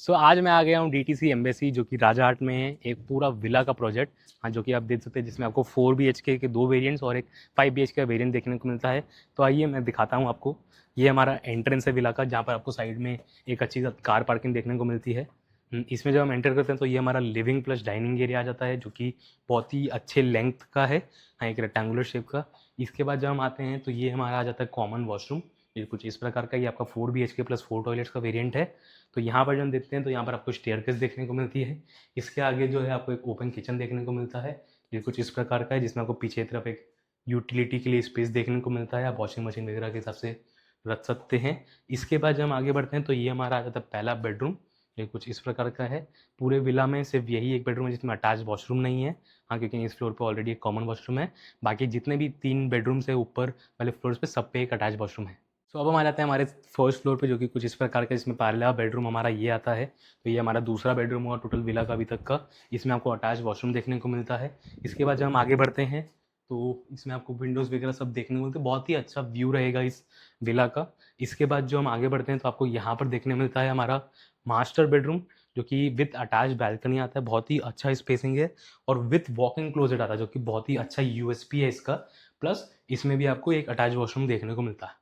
आज मैं आ गया हूँ डीटीसी एम्बेसी जो कि राजाहाट में है, एक पूरा विला का प्रोजेक्ट। हाँ, जो कि आप देख सकते हैं, जिसमें आपको 4 BHK के 2 वेरिएंट्स और एक 5 BHK का वेरिएंट देखने को मिलता है। तो आइए मैं दिखाता हूँ आपको। ये हमारा एंट्रेंस है विला का, जहाँ पर आपको साइड में एक अच्छी कार पार्किंग देखने को मिलती है। इसमें जब हम एंटर करते हैं तो ये हमारा लिविंग प्लस डाइनिंग एरिया आ जाता है, जो कि बहुत ही अच्छे लेंथ का है। हाँ, एक रेक्टेंगुलर शेप का। इसके बाद जब हम आते हैं तो ये हमारा आ जाता है कॉमन वॉशरूम। ये कुछ इस प्रकार का, ये आपका 4 BHK प्लस 4 टॉयलेट्स का वेरिएंट है। तो यहाँ पर जब हम देखते हैं तो यहाँ पर आपको स्टेयरकेस देखने को मिलती है। इसके आगे जो है आपको एक ओपन किचन देखने को मिलता है। ये कुछ इस प्रकार का है, जिसमें आपको पीछे की तरफ एक यूटिलिटी के लिए स्पेस देखने को मिलता है। आप वॉशिंग मशीन वगैरह के हिसाब से रख सकते हैं। इसके बाद जब हम आगे बढ़ते हैं तो ये हमारा आ जाता है पहला बेडरूम। ये कुछ इस प्रकार का है। पूरे विला में सिर्फ यही एक बेडरूम है जिसमें अटैच वॉशरूम नहीं है। हाँ, क्योंकि इस फ्लोर पे ऑलरेडी एक कॉमन वॉशरूम है। बाकी जितने भी 3 बेडरूम्स है ऊपर वाले फ्लोर्स पे, सब पे एक अटैच वॉशरूम है। अब हम आ जाते हैं हमारे फर्स्ट फ्लोर पे, जो कि कुछ इस प्रकार का, इसमें पहला बेडरूम हमारा ये आता है। तो ये हमारा दूसरा बेडरूम हुआ टोटल विला का अभी तक का। इसमें आपको अटैच वॉशरूम देखने को मिलता है। इसके बाद जब हम आगे बढ़ते हैं तो इसमें आपको विंडोज़ वगैरह सब देखने को मिलते हैं। बहुत ही अच्छा व्यू रहेगा इस विला का। इसके बाद जो हम आगे बढ़ते हैं तो आपको यहाँ पर देखने मिलता है हमारा मास्टर बेडरूम, जो कि विथ अटैच बैल्कनी आता है। बहुत ही अच्छा स्पेसिंग है और विथ वॉक इन क्लोजेट आता है, जो कि बहुत ही अच्छा यूएसपी है इसका। प्लस इसमें भी आपको एक अटैच वॉशरूम देखने को मिलता है।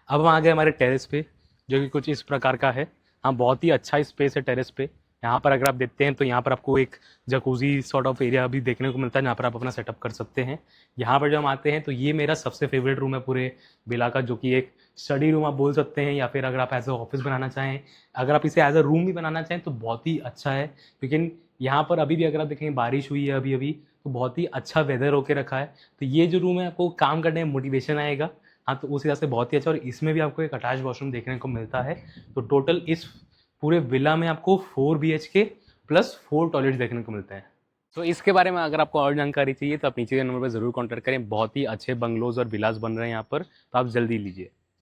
अब हम आ गए हमारे टेरेस पे, जो कि कुछ इस प्रकार का है। हाँ, बहुत ही अच्छा स्पेस है टेरेस पे। यहाँ पर अगर आप देखते हैं तो यहाँ पर आपको एक जकूज़ी सॉर्ट ऑफ एरिया भी देखने को मिलता है, जहाँ पर आप अपना सेटअप कर सकते हैं। यहाँ पर जब हम आते हैं तो ये मेरा सबसे फेवरेट रूम है पूरे विला का, जो कि एक स्टडी रूम आप बोल सकते हैं, या फिर अगर आप एज अ ऑफिस बनाना चाहें, अगर आप इसे एज अ रूम भी बनाना चाहें तो बहुत ही अच्छा है। लेकिन यहाँ पर अभी भी अगर आप देखेंगे बारिश हुई है अभी अभी, तो बहुत ही अच्छा वेदर होके रखा है। तो ये जो रूम है, आपको काम करने में मोटिवेशन आएगा। हाँ, तो उस हिसाब से बहुत ही अच्छा। और इसमें भी आपको एक अटैच वॉशरूम देखने को मिलता है। तो टोटल इस पूरे विला में आपको 4 BHK प्लस 4 टॉयलेट्स देखने को मिलते हैं। तो इसके बारे में अगर आपको और जानकारी चाहिए तो आप नीचे के नंबर पर ज़रूर कॉन्टैक्ट करें। बहुत ही अच्छे बंगलोज और विलास बन रहे हैं यहाँ पर, तो आप जल्दी लीजिए।